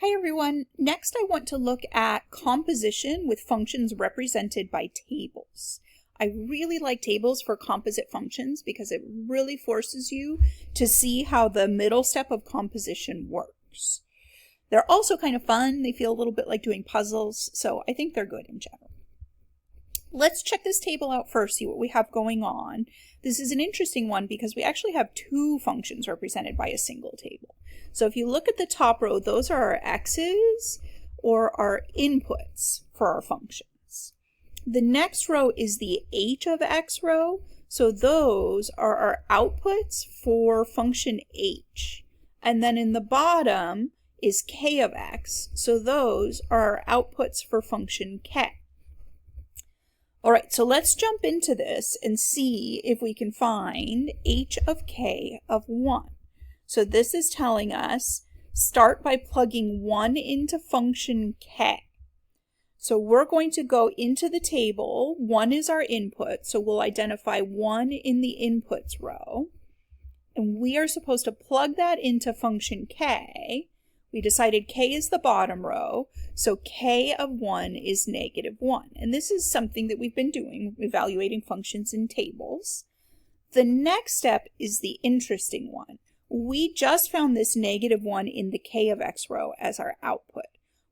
Hi everyone, next I want to look at composition with functions represented by tables. I really like tables for composite functions because it really forces you to see how the middle step of composition works. They're also kind of fun, they feel a little bit like doing puzzles, so I think they're good in general. Let's check this table out first, see what we have going on. This is an interesting one because we actually have two functions represented by a single table. So if you look at the top row, those are our x's or our inputs for our functions. The next row is the h of x row. So those are our outputs for function h. And then in the bottom is k of x. So those are our outputs for function k. All right, so let's jump into this and see if we can find h of k of 1. So this is telling us start by plugging 1 into function k. So we're going to go into the table. 1 is our input, so we'll identify 1 in the inputs row. And we are supposed to plug that into function k. We decided k is the bottom row, so k of 1 is -1. And this is something that we've been doing, evaluating functions in tables. The next step is the interesting one. We just found this -1 in the k of x row as our output.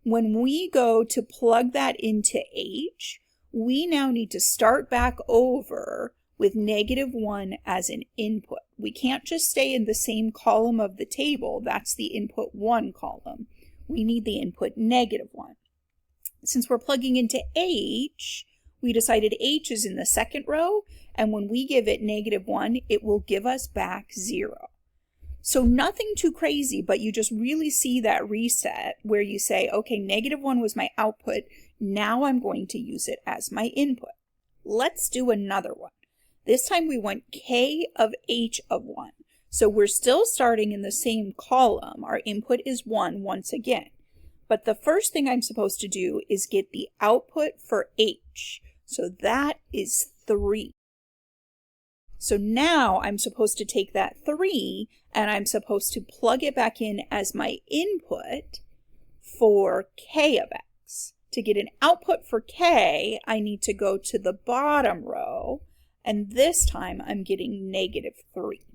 When we go to plug that into h, we now need to start back over with -1 as an input. We can't just stay in the same column of the table. That's the input 1 column. We need the input -1. Since we're plugging into h, we decided h is in the second row, and when we give it -1, it will give us back 0. So nothing too crazy, but you just really see that reset where you say, okay, -1 was my output. Now I'm going to use it as my input. Let's do another one. This time we want k of h of 1. So we're still starting in the same column. Our input is 1 once again. But the first thing I'm supposed to do is get the output for h. So that is 3. So now I'm supposed to take that 3 and I'm supposed to plug it back in as my input for k of x. To get an output for k, I need to go to the bottom row. And this time I'm getting -3.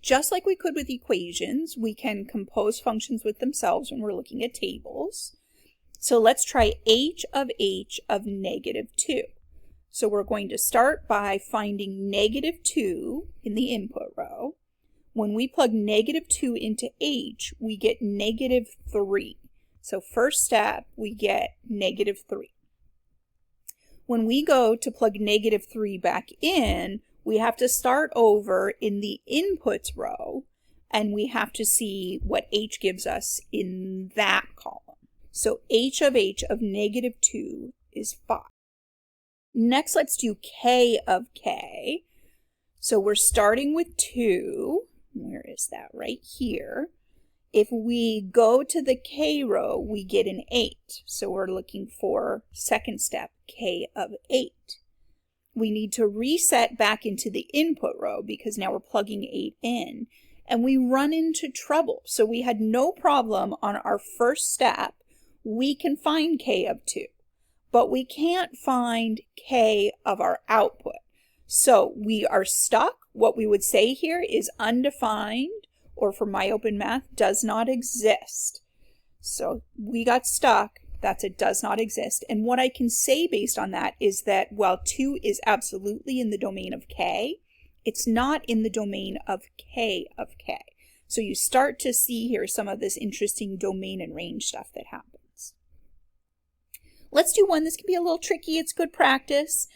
Just like we could with equations, we can compose functions with themselves when we're looking at tables. So let's try h of -2. So we're going to start by finding -2 in the input row. When we plug -2 into h, we get -3. So first step, we get -3. When we go to plug -3 back in, we have to start over in the inputs row, and we have to see what h gives us in that column. So h of -2 is 5. Next, let's do k of k. So we're starting with 2. Where is that? Right here. If we go to the k row, we get an 8. So we're looking for second step, k of 8. We need to reset back into the input row because now we're plugging 8 in. And we run into trouble. So we had no problem on our first step. We can find k of 2. But we can't find k of our output. So we are stuck. What we would say here is undefined, or for my open math, does not exist. So we got stuck. That's it does not exist. And what I can say based on that is that while 2 is absolutely in the domain of k, it's not in the domain of k of k. So you start to see here some of this interesting domain and range stuff that happens. Let's do one. This can be a little tricky. It's good practice.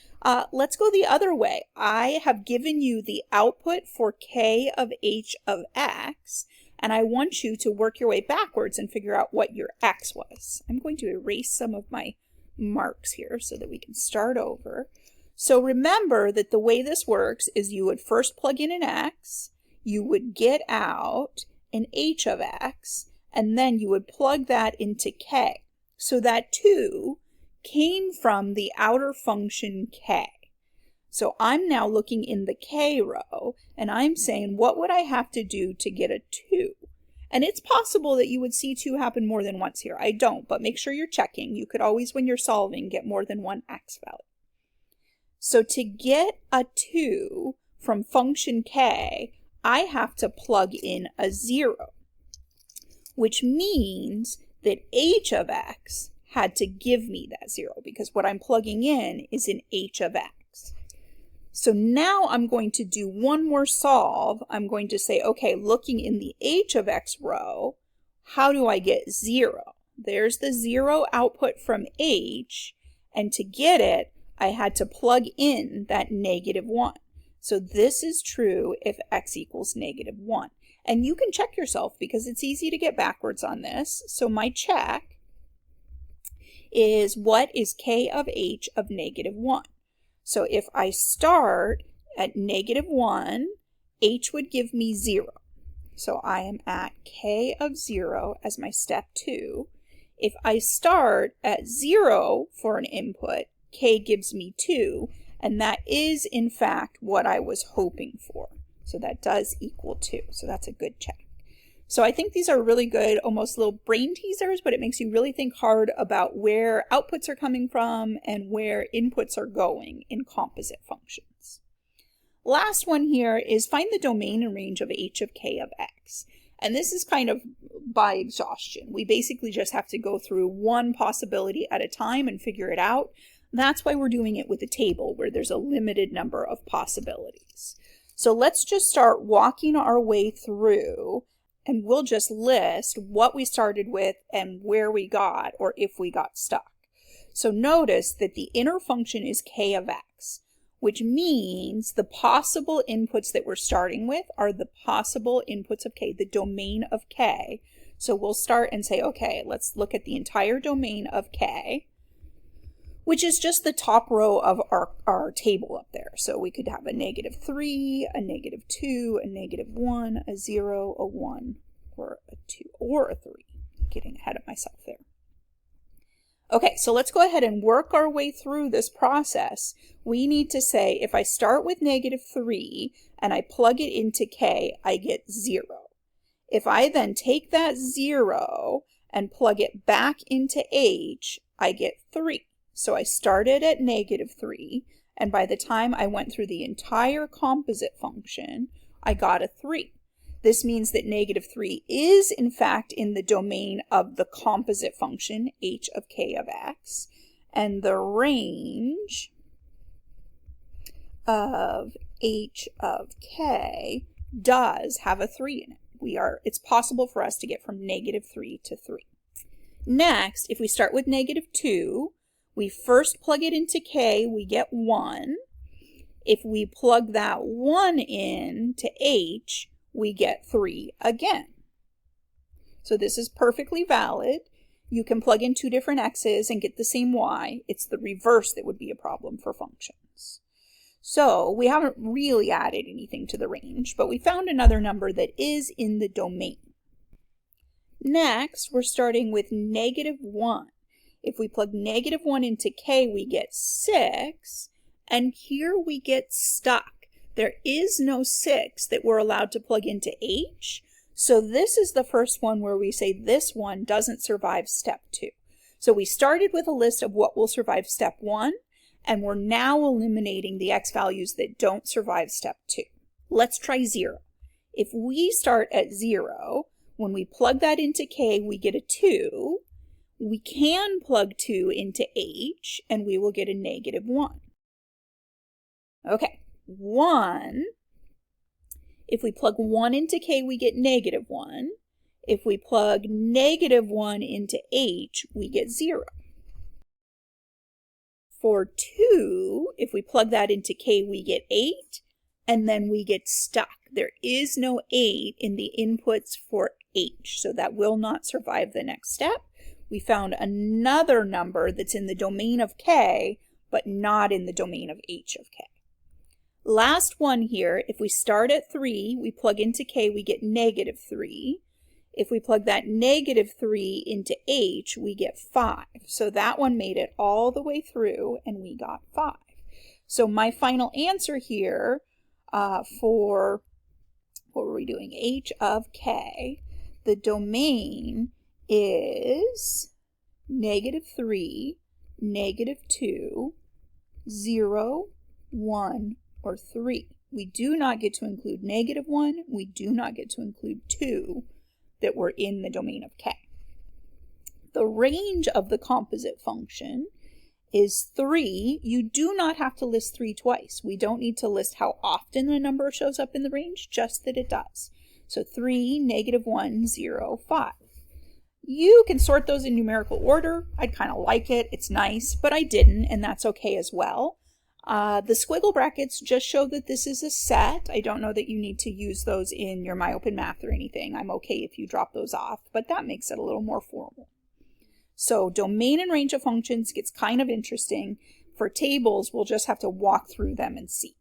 Let's go the other way. I have given you the output for k of h of x, and I want you to work your way backwards and figure out what your x was. I'm going to erase some of my marks here so that we can start over. So remember that the way this works is you would first plug in an x, you would get out an h of x, and then you would plug that into k. So that 2 came from the outer function k. So I'm now looking in the k row, and I'm saying, what would I have to do to get a 2? And it's possible that you would see 2 happen more than once here. I don't, but make sure you're checking. You could always, when you're solving, get more than one x value. So to get a 2 from function k, I have to plug in a 0, which means that h of x had to give me that 0, because what I'm plugging in is an h of x. So now I'm going to do one more solve. I'm going to say, okay, looking in the h of x row, how do I get 0? There's the 0 output from h, and to get it, I had to plug in that -1. So this is true if x equals -1. And you can check yourself because it's easy to get backwards on this. So my check is, what is k of h of -1? So if I start at -1, h would give me 0. So I am at k of 0 as my step 2. If I start at 0 for an input, k gives me 2, and that is in fact what I was hoping for. So that does equal 2. So that's a good check. So I think these are really good, almost little brain teasers, but it makes you really think hard about where outputs are coming from and where inputs are going in composite functions. Last one here is find the domain and range of h of k of x. And this is kind of by exhaustion. We basically just have to go through one possibility at a time and figure it out. That's why we're doing it with a table where there's a limited number of possibilities. So let's just start walking our way through, and we'll just list what we started with and where we got, or if we got stuck. So notice that the inner function is k of x, which means the possible inputs that we're starting with are the possible inputs of k, the domain of k. So we'll start and say, okay, let's look at the entire domain of k, which is just the top row of our table up there. So we could have a -3, a -2, a -1, a 0, a 1, or a 2, or a 3. Getting ahead of myself there. Okay, so let's go ahead and work our way through this process. We need to say, if I start with -3 and I plug it into k, I get 0. If I then take that 0 and plug it back into h, I get 3. So I started at -3, and by the time I went through the entire composite function, I got a 3. This means that -3 is, in fact, in the domain of the composite function, h of k of x, and the range of h of k does have a 3 in it. It's possible for us to get from -3 to 3. Next, if we start with -2, we first plug it into k, we get 1. If we plug that 1 in to h, we get 3 again. So this is perfectly valid. You can plug in 2 different x's and get the same y. It's the reverse that would be a problem for functions. So we haven't really added anything to the range, but we found another number that is in the domain. Next, we're starting with -1. If we plug -1 into k, we get 6, and here we get stuck. There is no 6 that we're allowed to plug into h, so this is the first one where we say this one doesn't survive step 2. So we started with a list of what will survive step 1, and we're now eliminating the x values that don't survive step 2. Let's try 0. If we start at 0, when we plug that into k, we get a 2. We can plug 2 into h, and we will get a -1. Okay, 1. If we plug 1 into k, we get -1. If we plug -1 into h, we get 0. For 2, if we plug that into k, we get 8, and then we get stuck. There is no 8 in the inputs for h, so that will not survive the next step. We found another number that's in the domain of k, but not in the domain of h of k. Last one here, if we start at 3, we plug into k, we get -3. If we plug that -3 into h, we get 5. So that one made it all the way through, and we got 5. So my final answer here for, what were we doing, h of k, the domain is -3, -2, 0, 1, or 3. We do not get to include -1. We do not get to include 2 that were in the domain of K. The range of the composite function is 3. You do not have to list 3 twice. We don't need to list how often a number shows up in the range, just that it does. So 3, -1, 0, 5. You can sort those in numerical order. I'd kind of like it. It's nice, but I didn't, and that's okay as well. The squiggle brackets just show that this is a set. I don't know that you need to use those in your MyOpenMath or anything. I'm okay if you drop those off, but that makes it a little more formal. So domain and range of functions gets kind of interesting. For tables, we'll just have to walk through them and see.